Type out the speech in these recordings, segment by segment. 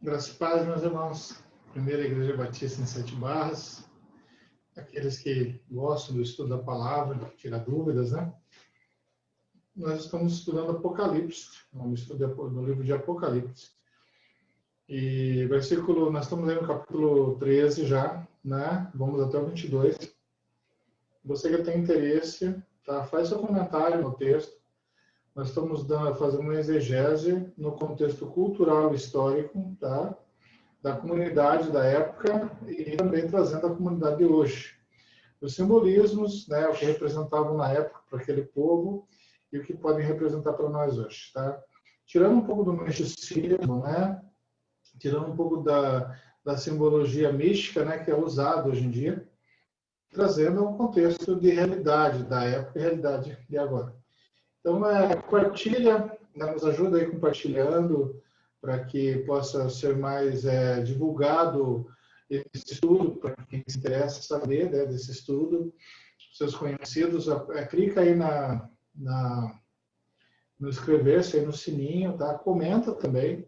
Graças e paz, meus irmãos. Primeira Igreja Batista em Sete Barras. Aqueles que gostam do estudo da palavra, tirar dúvidas, né? Nós estamos estudando Apocalipse, no estudo do livro de Apocalipse. E versículo, nós estamos lendo o capítulo 13 já, né? Vamos até o 22. Você que tem interesse, tá? Faz seu comentário no texto. Nós estamos fazendo uma exegese no contexto cultural e histórico, tá? Da comunidade da época e também trazendo a comunidade de hoje. Os simbolismos, né, o que representavam na época para aquele povo e o que podem representar para nós hoje, tá? Tirando um pouco do misticismo, né? Tirando um pouco da simbologia mística, né, que é usada hoje em dia, trazendo um contexto de realidade da época e realidade de agora. Então, compartilha, né, nos ajuda aí compartilhando para que possa ser mais divulgado esse estudo, para quem se interessa saber, né, desse estudo, seus conhecidos, clica aí no inscrever-se aí no sininho, tá? Comenta também,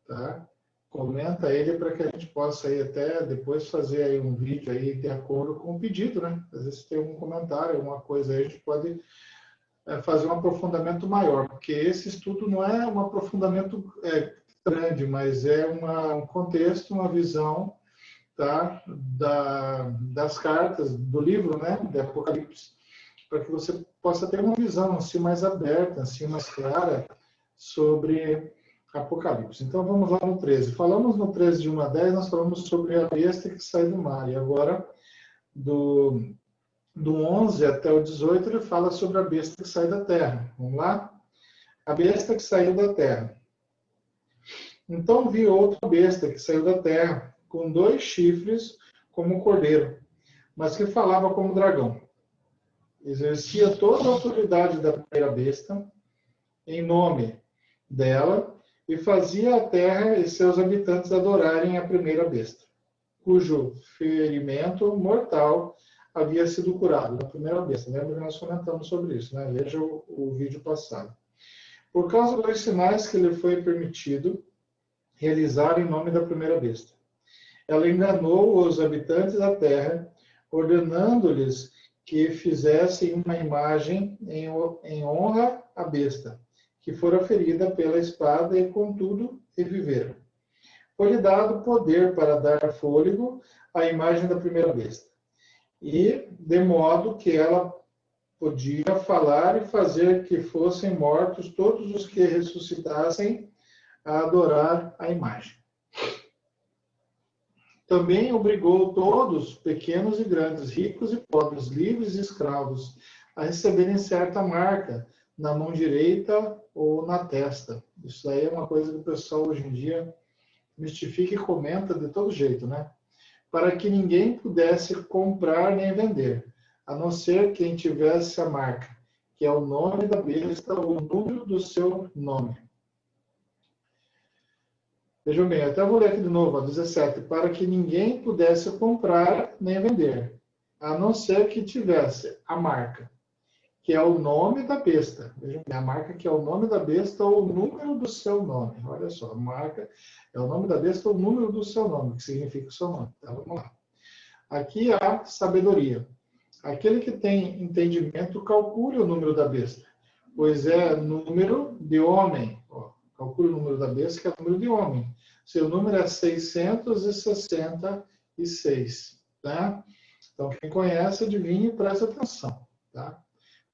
tá? Comenta ele para que a gente possa aí até depois fazer aí um vídeo aí de acordo com o pedido, né? Às vezes tem algum comentário, alguma coisa aí, a gente pode fazer um aprofundamento maior, porque esse estudo não é um aprofundamento grande, mas é um contexto, uma visão, tá, das cartas, do livro, né, de Apocalipse, para que você possa ter uma visão assim mais aberta, assim mais clara sobre Apocalipse. Então vamos lá no 13. Falamos no 13 de 1 a 10, nós falamos sobre a besta que sai do mar, e agora do 11 até o 18, ele fala sobre a besta que sai da terra. Vamos lá? A besta que saiu da terra. Então vi outra besta que saiu da terra, com 2 chifres como um cordeiro, mas que falava como dragão. Exercia toda a autoridade da primeira besta, em nome dela, e fazia a terra e seus habitantes adorarem a primeira besta, cujo ferimento mortal havia sido curado na primeira besta. Lembra que nós comentamos sobre isso, né? Veja o vídeo passado. Por causa dos sinais que lhe foi permitido realizar em nome da primeira besta. Ela enganou os habitantes da terra, ordenando-lhes que fizessem uma imagem em honra à besta, que fora ferida pela espada e contudo reviveram. Foi-lhe dado poder para dar fôlego à imagem da primeira besta, e de modo que ela podia falar e fazer que fossem mortos todos os que ressuscitassem a adorar a imagem. Também obrigou todos, pequenos e grandes, ricos e pobres, livres e escravos, a receberem certa marca na mão direita ou na testa. Isso aí é uma coisa que o pessoal hoje em dia mistifica e comenta de todo jeito, né? Para que ninguém pudesse comprar nem vender, a não ser quem tivesse a marca, que é o nome da besta ou o número do seu nome. Vejam bem, até vou ler aqui de novo, 17. Para que ninguém pudesse comprar nem vender, a não ser que tivesse a marca, que é o nome da besta. Vejam bem, a marca que é o nome da besta ou o número do seu nome. Olha só, a marca é o nome da besta ou o número do seu nome, que significa o seu nome. Então, vamos lá. Aqui há sabedoria. Aquele que tem entendimento, calcule o número da besta, pois é número de homem. Calcule o número da besta, que é o número de homem. Seu número é 666. Tá? Então, quem conhece, adivinha e presta atenção. Tá?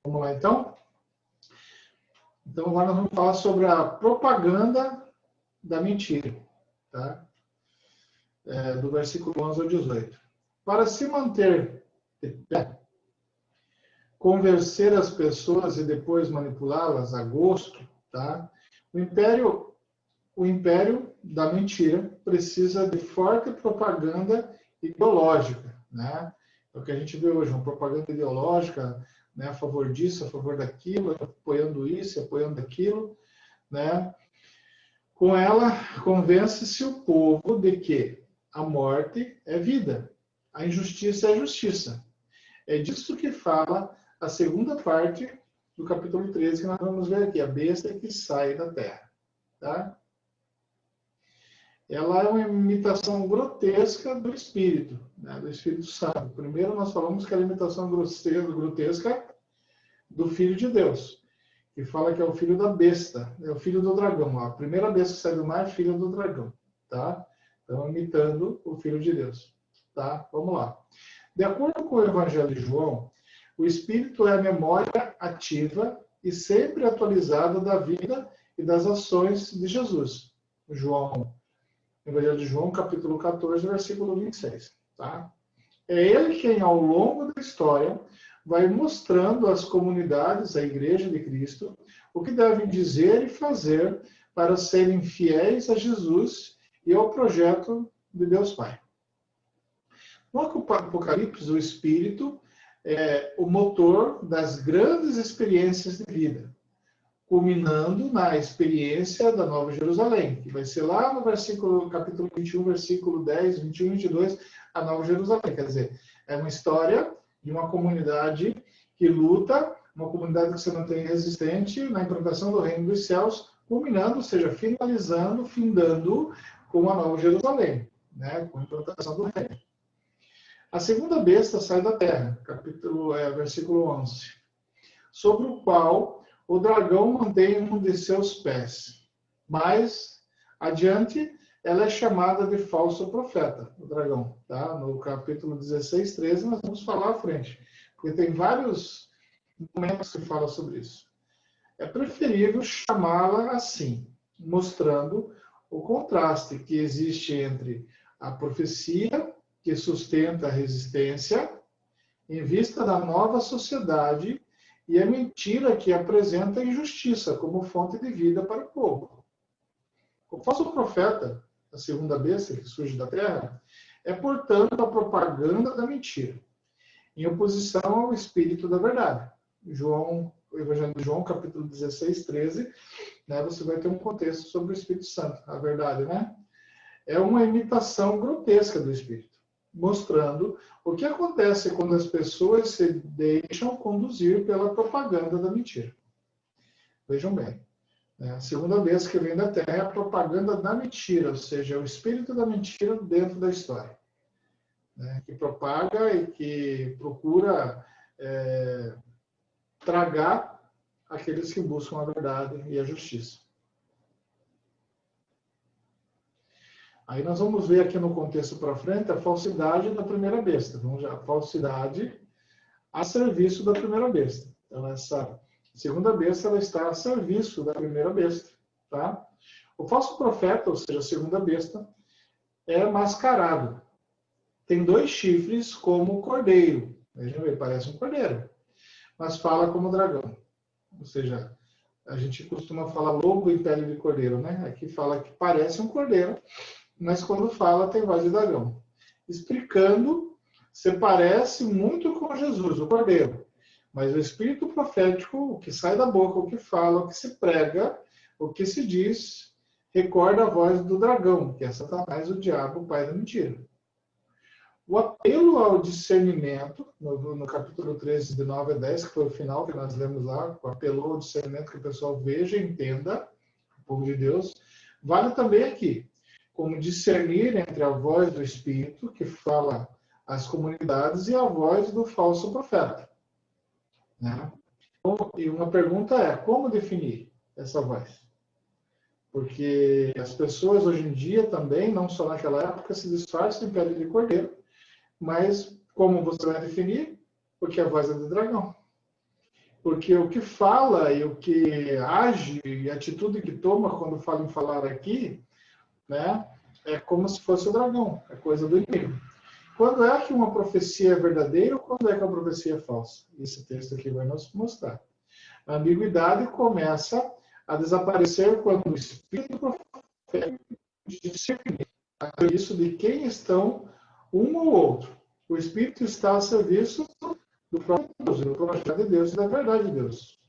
Vamos lá, então? Então, agora nós vamos falar sobre a propaganda da mentira. Tá? Do versículo 11 ao 18. Para se manter de pé, convencer as pessoas e depois manipulá-las a gosto, tá? O império da mentira precisa de forte propaganda ideológica, né? É o que a gente vê hoje, uma propaganda ideológica, né, a favor disso, a favor daquilo, apoiando isso, apoiando aquilo, né? Com ela, convence-se o povo de que a morte é vida, a injustiça é justiça. É disso que fala a segunda parte do capítulo 13, que nós vamos ver aqui, a besta que sai da terra. Tá? ela é uma imitação grotesca do Espírito, né, do Espírito Santo. Primeiro nós falamos que ela é a imitação grotesca do Filho de Deus, que fala que é o filho da besta, é o filho do dragão. A primeira besta que sai do mar é filha do dragão, tá? Então, imitando o Filho de Deus, tá? Vamos lá. De acordo com o Evangelho de João, o Espírito é a memória ativa e sempre atualizada da vida e das ações de Jesus. Evangelho de João, capítulo 14, versículo 26, tá? É ele quem, ao longo da história, vai mostrando às comunidades, à Igreja de Cristo, o que devem dizer e fazer para serem fiéis a Jesus e ao projeto de Deus Pai. No Apocalipse, o Espírito é o motor das grandes experiências de vida, culminando na experiência da Nova Jerusalém, que vai ser lá no capítulo 21, versículo 10, 21 e 22, a Nova Jerusalém. Quer dizer, é uma história de uma comunidade que luta, uma comunidade que se mantém resistente na implantação do reino dos céus, culminando, ou seja, finalizando, findando com a Nova Jerusalém, né, com a implantação do reino. A segunda besta sai da terra, versículo 11, sobre o qual o dragão mantém um de seus pés. Mais adiante, ela é chamada de falso profeta, o dragão. Tá? No capítulo 16, 13, nós vamos falar à frente, porque tem vários momentos que falam sobre isso. É preferível chamá-la assim, mostrando o contraste que existe entre a profecia, que sustenta a resistência, em vista da nova sociedade, e a mentira que apresenta a injustiça como fonte de vida para o povo. O falso profeta, a segunda besta que surge da terra, é, portanto, a propaganda da mentira, em oposição ao espírito da verdade. O Evangelho de João, capítulo 16, 13, né, você vai ter um contexto sobre o Espírito Santo, a verdade, né? É uma imitação grotesca do Espírito, mostrando o que acontece quando as pessoas se deixam conduzir pela propaganda da mentira. Vejam bem, né? A segunda vez que vem da terra é a propaganda da mentira, ou seja, o espírito da mentira dentro da história, né? Que propaga e que procura tragar aqueles que buscam a verdade e a justiça. Aí nós vamos ver aqui no contexto para frente a falsidade da primeira besta. Vamos já, a falsidade a serviço da primeira besta. Então, essa segunda besta ela está a serviço da primeira besta. Tá? O falso profeta, ou seja, a segunda besta, é mascarado. Tem 2 chifres como cordeiro. Vejam bem, parece um cordeiro. Mas fala como dragão. Ou seja, a gente costuma falar lobo em pele de cordeiro, né? Aqui fala que parece um cordeiro, mas quando fala tem voz de dragão. Explicando, se parece muito com Jesus, o cordeiro. Mas o espírito profético, o que sai da boca, o que fala, o que se prega, o que se diz, recorda a voz do dragão, que é Satanás, o diabo, o pai da mentira. O apelo ao discernimento, no capítulo 13, de 9 a 10, que foi o final que nós lemos lá, o apelo ao discernimento que o pessoal veja e entenda, o povo de Deus, vale também aqui. Como discernir entre a voz do Espírito, que fala às comunidades, e a voz do falso profeta. Né? E uma pergunta é, como definir essa voz? Porque as pessoas hoje em dia também, não só naquela época, se disfarçam em pele de cordeiro, mas como você vai definir? Porque a voz é do dragão. Porque o que fala e o que age e a atitude que toma quando fala em falar aqui, né, é como se fosse o dragão, é coisa do inimigo. Quando é que uma profecia é verdadeira ou quando é que a profecia é falsa? Esse texto aqui vai nos mostrar. A ambiguidade começa a desaparecer quando o espírito profético discerne isso de quem estão um ou outro. O espírito está a serviço do próprio Deus, do projeto de Deus e da verdade de Deus.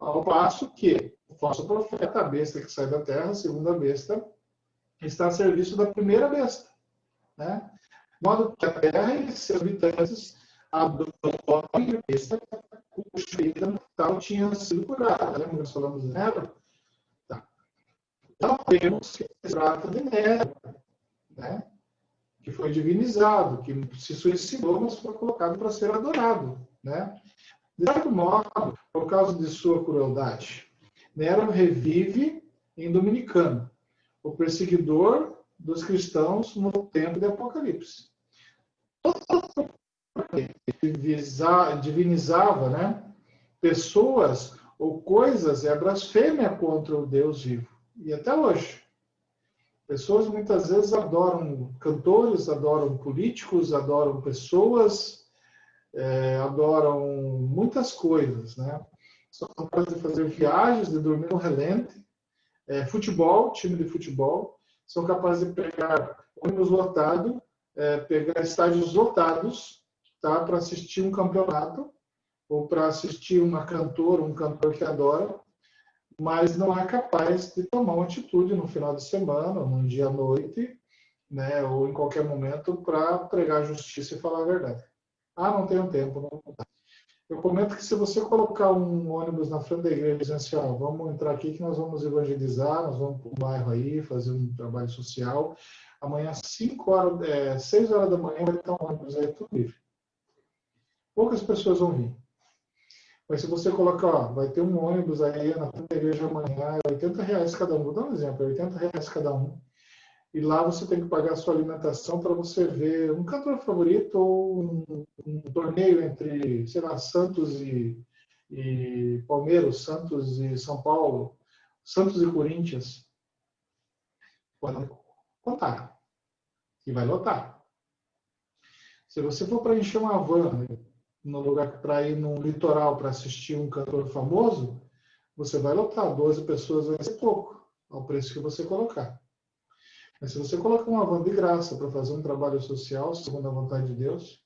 Ao passo que o falso profeta, a besta que sai da terra, a segunda besta, está a serviço da primeira besta. Né? De modo que a terra e seus habitantes adoram a besta cuja ferida mortal tinha sido curada. Lembra que nós falamos de Nero? Tá. Então, temos que se trata de Nero, né? Que foi divinizado, que se suicidou, mas foi colocado para ser adorado, né? De certo modo, por causa de sua crueldade, Nero revive em Dominicano, o perseguidor dos cristãos no tempo de Apocalipse. Divinizava, né, pessoas ou coisas é blasfêmia contra o Deus vivo. E até hoje. Pessoas muitas vezes adoram cantores, adoram políticos, adoram pessoas, adoram muitas coisas, né? São capazes de fazer viagens, de dormir no relente, futebol, time de futebol, são capazes de pegar ônibus lotado, pegar estádios lotados, tá, para assistir um campeonato ou para assistir um cantor que adora, mas não é capaz de tomar uma atitude no final de semana, num dia à noite, né, ou em qualquer momento, para pregar a justiça e falar a verdade. Ah, não tenho tempo. Não dá. Eu comento que se você colocar um ônibus na frente da igreja e dizer assim, ó, vamos entrar aqui que nós vamos evangelizar, nós vamos para o bairro aí, fazer um trabalho social, amanhã, 6 horas da manhã, vai ter um ônibus aí, tudo livre. Poucas pessoas vão vir. Mas se você colocar, ó, vai ter um ônibus aí na frente da igreja amanhã, é R$80 cada um. Vou dar um exemplo, é R$80 cada um. E lá você tem que pagar a sua alimentação para você ver um cantor favorito ou um torneio entre, sei lá, Santos e Palmeiras, Santos e São Paulo, Santos e Corinthians. Pode contar. E vai lotar. Se você for para encher uma van no lugar para ir num litoral para assistir um cantor famoso, você vai lotar. 12 pessoas vai ser pouco, ao preço que você colocar. Mas se você colocar uma van de graça para fazer um trabalho social, segundo a vontade de Deus,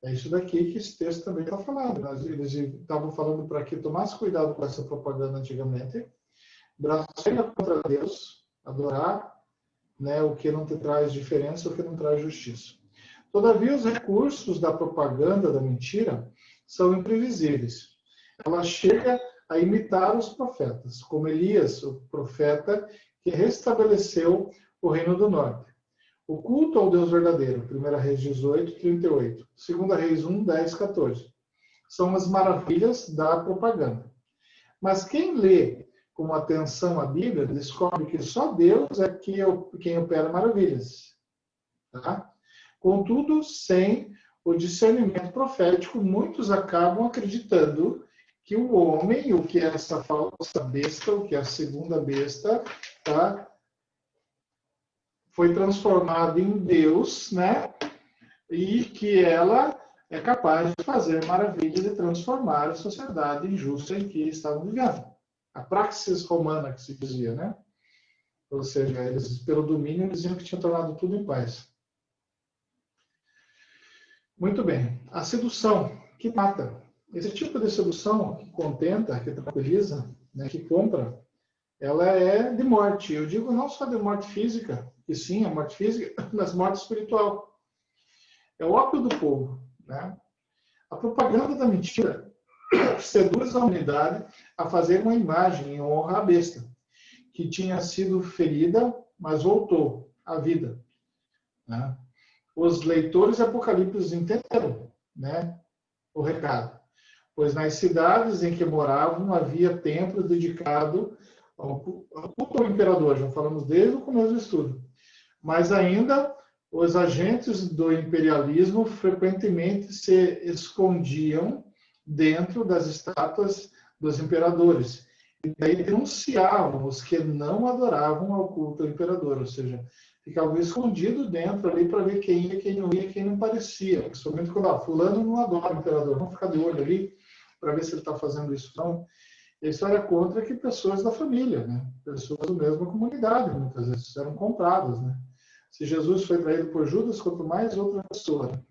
é isso daqui que esse texto também está falando. Eles estavam falando para que tomasse cuidado com essa propaganda antigamente, blasfêmia contra Deus, adorar, né, o que não te traz diferença, o que não traz justiça. Todavia, os recursos da propaganda da mentira são imprevisíveis. Ela chega a imitar os profetas, como Elias, o profeta que restabeleceu o Reino do Norte. O culto ao Deus verdadeiro, 1 Reis 18, 38, 2 Reis 1, 10, 14. São as maravilhas da propaganda. Mas quem lê com atenção a Bíblia, descobre que só Deus é quem opera maravilhas. Tá? Contudo, sem o discernimento profético, muitos acabam acreditando que o homem, o que é essa falsa besta, o que é a segunda besta, tá, foi transformado em Deus, né? E que ela é capaz de fazer maravilhas e transformar a sociedade injusta em que estavam vivendo. A praxis romana, que se dizia, né? Ou seja, eles, pelo domínio, diziam que tinha tornado tudo em paz. Muito bem. A sedução, que mata. Esse tipo de sedução, que contenta, que tranquiliza, né, que compra, ela é de morte. Eu digo não só de morte física, que sim, a morte física, mas morte espiritual. É o ópio do povo, né? A propaganda da mentira seduz a humanidade a fazer uma imagem em honra à besta, que tinha sido ferida, mas voltou à vida, né? Os leitores de Apocalipse entenderam, né, o recado, pois nas cidades em que moravam havia templos dedicados ao culto ao imperador, já falamos desde o começo do estudo, mas ainda os agentes do imperialismo frequentemente se escondiam dentro das estátuas dos imperadores e daí denunciavam os que não adoravam ao culto ao imperador, ou seja, ficavam escondidos dentro ali para ver quem ia, quem não ia, quem não parecia. Principalmente quando, fulano não adora o imperador. Vamos ficar de olho ali para ver se ele está fazendo isso ou não. Isso era contra que pessoas da família, né? Pessoas da mesma comunidade, muitas vezes, eram compradas, né? Se Jesus foi traído por Judas, quanto mais outra pessoa.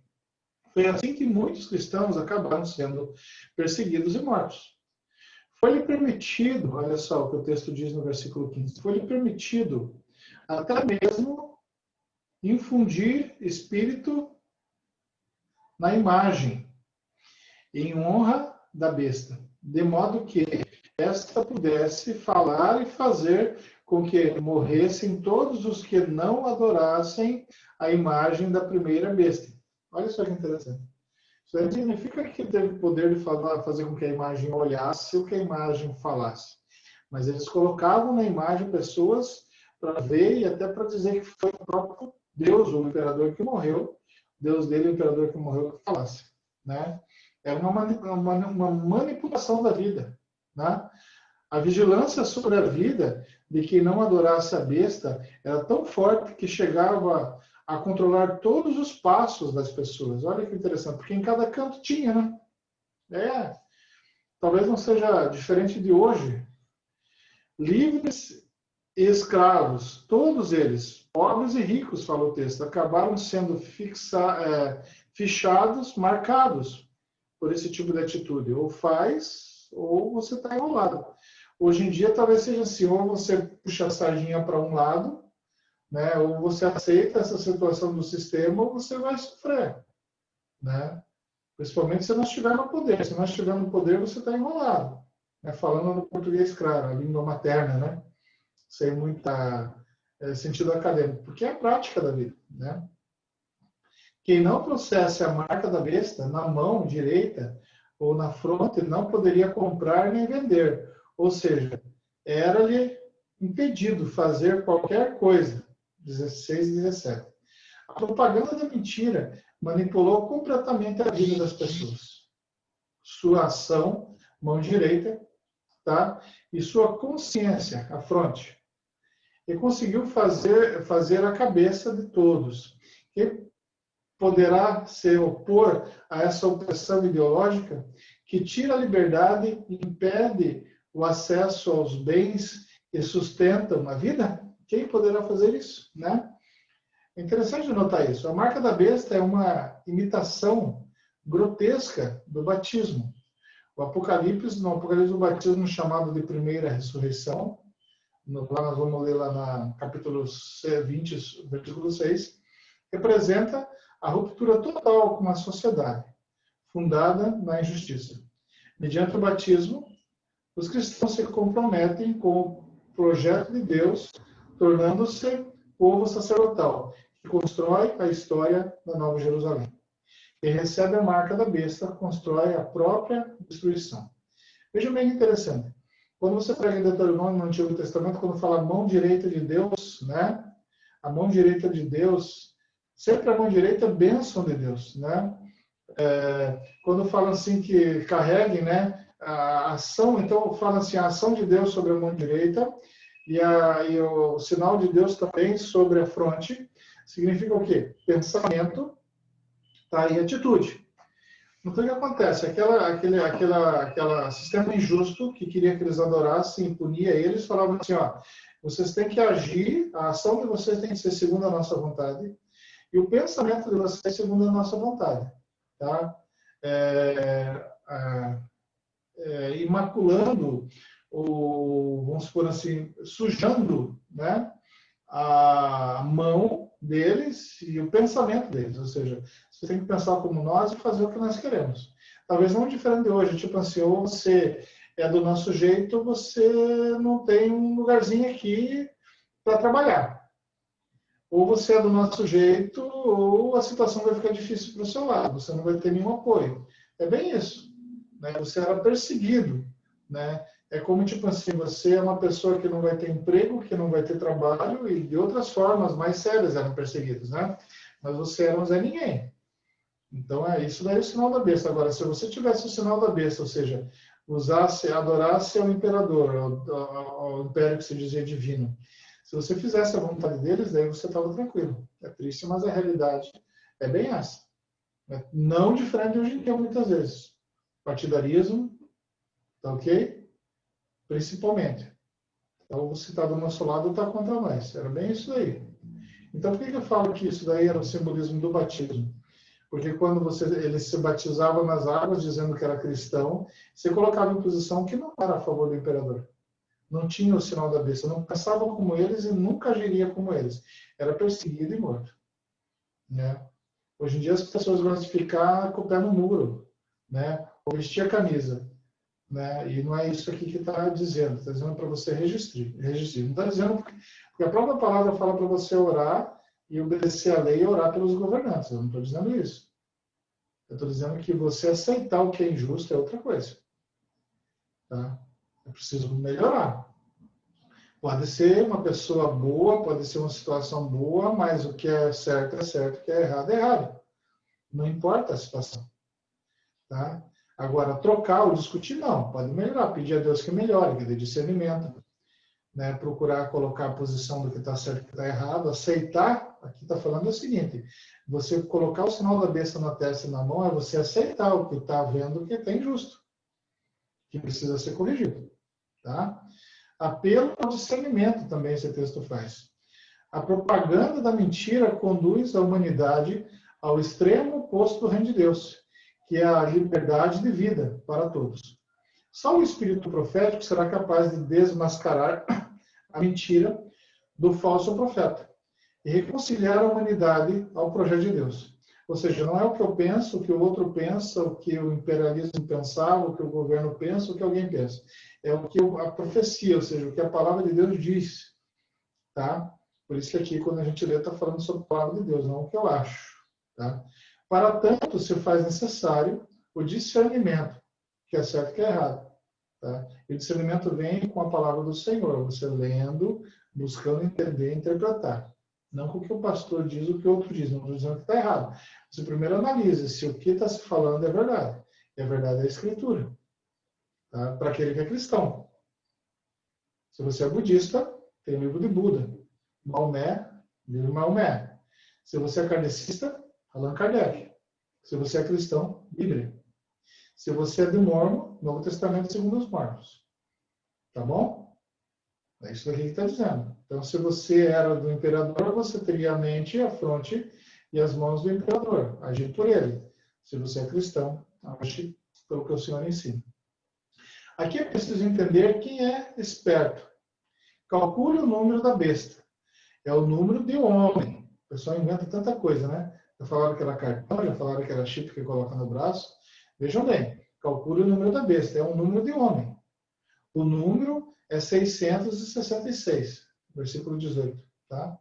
Foi assim que muitos cristãos acabaram sendo perseguidos e mortos. Foi-lhe permitido, olha só o que o texto diz no versículo 15, foi-lhe permitido até mesmo infundir espírito na imagem, em honra da besta, de modo que esta pudesse falar e fazer com que morressem todos os que não adorassem a imagem da primeira besta. Olha só que interessante. Isso aí significa que teve poder de fazer com que a imagem olhasse ou que a imagem falasse. Mas eles colocavam na imagem pessoas para ver e até para dizer que foi o próprio Deus, o imperador que morreu, Deus dele, o imperador que morreu, que falasse. Né? É uma manipulação da vida. Né? A vigilância sobre a vida de quem não adorasse a besta era tão forte que chegava a controlar todos os passos das pessoas. Olha que interessante, porque em cada canto tinha, né? Talvez não seja diferente de hoje. Livres e escravos, todos eles, pobres e ricos, fala o texto, acabaram sendo fichados, marcados por esse tipo de atitude. Ou faz, ou você está enrolado. Hoje em dia, talvez seja assim, ou você puxa a sardinha para um lado, né, ou você aceita essa situação do sistema, ou você vai sofrer. Né? Principalmente se não estiver no poder. Se não estiver no poder, você está enrolado. Né? Falando no português claro, a língua materna, né? Sem muita sentido acadêmico, porque é a prática da vida. Né? Quem não trouxesse a marca da besta na mão direita ou na fronte não poderia comprar nem vender. Ou seja, era-lhe impedido fazer qualquer coisa. 16 e 17. A propaganda da mentira manipulou completamente a vida das pessoas. Sua ação, mão direita, tá? E sua consciência, a fronte. E conseguiu fazer a cabeça de todos. E poderá se opor a essa opressão ideológica que tira a liberdade e impede o acesso aos bens que sustentam a vida? Quem poderá fazer isso, né? É interessante notar isso. A marca da besta é uma imitação grotesca do batismo. No Apocalipse do batismo chamado de primeira ressurreição, lá nós vamos ler lá no capítulo 20, versículo 6, representa a ruptura total com a sociedade, fundada na injustiça. Mediante o batismo, os cristãos se comprometem com o projeto de Deus, tornando-se povo sacerdotal, que constrói a história da Nova Jerusalém. Quem recebe a marca da besta constrói a própria destruição. Veja bem interessante. Quando você pega em Deuteronômio no Antigo Testamento, quando fala mão direita de Deus, né? A mão direita de Deus, sempre a mão direita é bênção de Deus, né? Quando fala assim que carregue, né? A ação, então fala assim, a ação de Deus sobre a mão direita e o sinal de Deus também sobre a fronte, significa o quê? Pensamento, tá? E atitude. Então, o que acontece? Aquele sistema injusto que queria que eles adorassem, punia eles, falava assim, ó, vocês têm que agir, a ação de vocês tem que ser segundo a nossa vontade, e o pensamento de vocês segundo a nossa vontade. Tá? Imaculando, vamos supor assim, sujando, né, a mão deles e o pensamento deles. Ou seja, você tem que pensar como nós e fazer o que nós queremos. Talvez não diferente de hoje, tipo assim, ou você é do nosso jeito, ou você não tem um lugarzinho aqui para trabalhar. Ou você é do nosso jeito, ou a situação vai ficar difícil para o seu lado, você não vai ter nenhum apoio. É bem isso. Né? Você era perseguido. Né? É como, tipo assim, você é uma pessoa que não vai ter emprego, que não vai ter trabalho, e de outras formas mais sérias eram perseguidos, né? Mas você era um Zé Ninguém. Então, isso daí é o sinal da besta. Agora, se você tivesse o sinal da besta, ou seja, adorasse ao imperador, ao império que se dizia divino, se você fizesse a vontade deles, daí você estava tranquilo. É triste, mas a realidade é bem essa. Não diferente de hoje em dia, muitas vezes. Partidarismo, tá ok? Principalmente. Então, você está do nosso lado ou está contra nós. Era bem isso daí. Então, por que eu falo que isso daí era o simbolismo do batismo? Porque quando ele se batizava nas águas, dizendo que era cristão, você colocava em posição que não era a favor do imperador. Não tinha o sinal da besta, não pensava como eles e nunca agiria como eles. Era perseguido e morto. Né? Hoje em dia as pessoas gostam de ficar com o pé no muro, né? Ou vestir a camisa. né? E não é isso aqui que está dizendo para você registrar. Não está dizendo porque a própria palavra fala para você orar e obedecer a lei e orar pelos governantes. Eu não estou dizendo isso. Eu estou dizendo que você aceitar o que é injusto é outra coisa. Tá? É preciso melhorar. Pode ser uma pessoa boa, pode ser uma situação boa, mas o que é certo, o que é errado. Não importa a situação. Tá? Agora, trocar ou discutir, não. Pode melhorar, pedir a Deus que melhore, que dê discernimento. Né? Procurar colocar a posição do que está certo e que está errado. Aceitar, aqui está falando o seguinte, você colocar o sinal da besta na testa e na mão é você aceitar o que está vendo que está injusto, que precisa ser corrigido. Tá? Apelo ao discernimento também esse texto faz. A propaganda da mentira conduz a humanidade ao extremo oposto do reino de Deus, que é a liberdade de vida para todos. Só o espírito profético será capaz de desmascarar a mentira do falso profeta e reconciliar a humanidade ao projeto de Deus. Ou seja, não é o que eu penso, o que o outro pensa, o que o imperialismo pensava, o que o governo pensa, o que alguém pensa. É o que a profecia, ou seja, o que a palavra de Deus diz. Tá? Por isso que aqui, quando a gente lê, está falando sobre a palavra de Deus, não o que eu acho. Tá? Para tanto, se faz necessário o discernimento, que é certo e que é errado. Tá? E o discernimento vem com a palavra do Senhor, você lendo, buscando entender e interpretar. Não com o que o pastor diz, o que o outro diz. Não estou dizendo que está errado. Você primeiro analise se o que está se falando é verdade. E a verdade é a Escritura. Tá? Para aquele que é cristão. Se você é budista, tem o livro de Buda. Maomé, livro de Maomé. Se você é kardecista, Allan Kardec. Se você é cristão, Bíblia. Se você é de Mormon, Novo Testamento segundo os Mormons. Tá bom? É isso daqui que está dizendo. Então, se você era do imperador, você teria a mente, a fronte e as mãos do imperador, agir por ele. Se você é cristão, age pelo que o Senhor ensina. Aqui é preciso entender quem é esperto. Calcule o número da besta. É o número de homem. O pessoal inventa tanta coisa, né? Já falaram que era cartão, já falaram que era chip que coloca no braço. Vejam bem, calcule o número da besta. É um número de homem. O número é 666, versículo 18. Tá?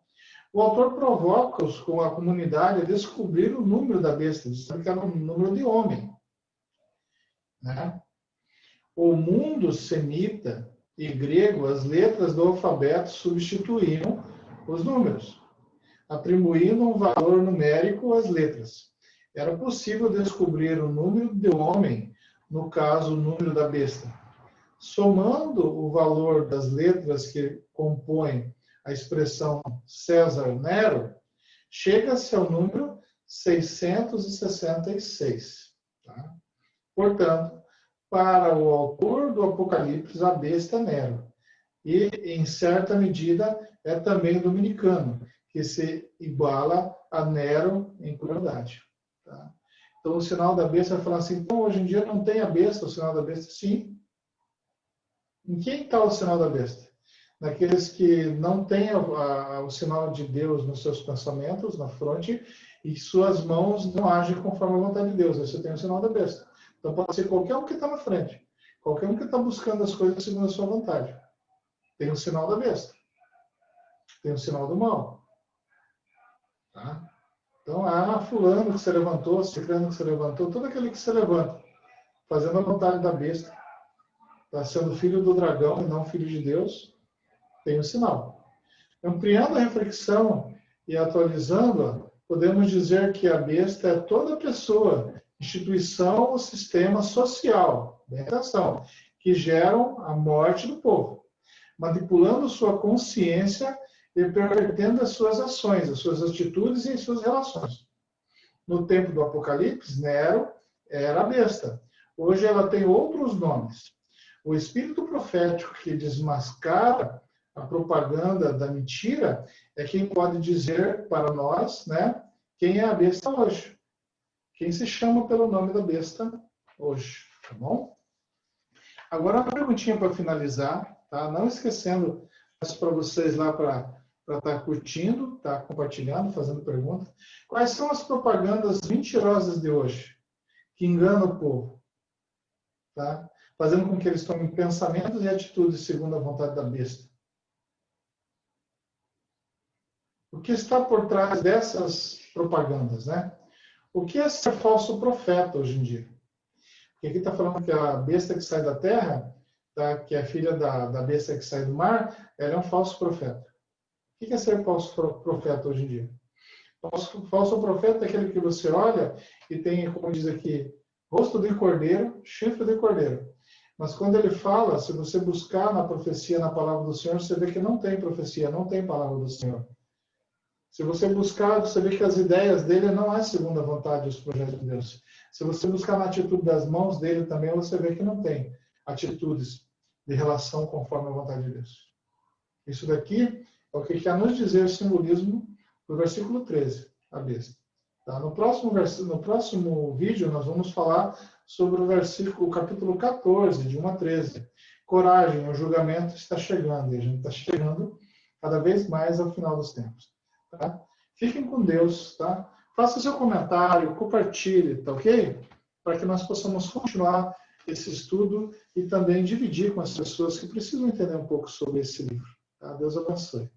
O autor provoca-os com a comunidade a descobrir o número da besta, dizendo que era um número de homem. Né? O mundo semita e grego, as letras do alfabeto substituíam os números, atribuindo um valor numérico às letras. Era possível descobrir o número de homem, no caso, o número da besta. Somando o valor das letras que compõem a expressão César Nero, chega-se ao número 666. Tá? Portanto, para o autor do Apocalipse, a besta é Nero. E, em certa medida, é também dominicano, que se iguala a Nero em crueldade. Tá? Então, o sinal da besta vai falar assim, então, hoje em dia não tem a besta, o sinal da besta? Sim. Em quem está o sinal da besta? Naqueles que não têm o sinal de Deus nos seus pensamentos, na fronte, e suas mãos não agem conforme a vontade de Deus. Aí você tem o sinal da besta. Então pode ser qualquer um que está na frente. Qualquer um que está buscando as coisas segundo a sua vontade. Tem o sinal da besta. Tem o sinal do mal. Tá? Então, fulano que se levantou, ciclano que se levantou, todo aquele que se levanta, fazendo a vontade da besta, está sendo filho do dragão e não filho de Deus, tem o sinal. Ampliando a reflexão e atualizando-a, podemos dizer que a besta é toda pessoa, instituição ou sistema social, bem atenção, que geram a morte do povo, manipulando sua consciência e pervertendo as suas ações, as suas atitudes e as suas relações. No tempo do Apocalipse, Nero era a besta. Hoje ela tem outros nomes. O espírito profético que desmascara a propaganda da mentira é quem pode dizer para nós, né, quem é a besta hoje. Quem se chama pelo nome da besta hoje, tá bom? Agora uma perguntinha para finalizar, tá? Não esquecendo para vocês lá para estar curtindo, tá? Compartilhando, fazendo pergunta. Quais são as propagandas mentirosas de hoje que enganam o povo? Tá? fazendo com que eles tomem pensamentos e atitudes segundo a vontade da besta. O que está por trás dessas propagandas, né? O que é ser falso profeta hoje em dia? Porque aqui está falando que a besta que sai da terra, tá? Que é filha da besta que sai do mar, ela é um falso profeta. O que é ser falso profeta hoje em dia? Falso profeta é aquele que você olha e tem, como diz aqui, rosto de cordeiro, chifre de cordeiro. Mas quando ele fala, se você buscar na profecia, na palavra do Senhor, você vê que não tem profecia, não tem palavra do Senhor. Se você buscar, você vê que as ideias dele não é segundo a vontade dos projetos de Deus. Se você buscar na atitude das mãos dele também, você vê que não tem atitudes de relação conforme a vontade de Deus. Isso daqui é o que quer nos dizer o simbolismo do versículo 13, a besta. Tá? No próximo vídeo, nós vamos falar sobre o capítulo 14, de 1 a 13. Coragem, o julgamento está chegando, e a gente está chegando cada vez mais ao final dos tempos. Tá? Fiquem com Deus, tá? Faça seu comentário, compartilhe, tá ok? Para que nós possamos continuar esse estudo e também dividir com as pessoas que precisam entender um pouco sobre esse livro. Tá? Deus abençoe.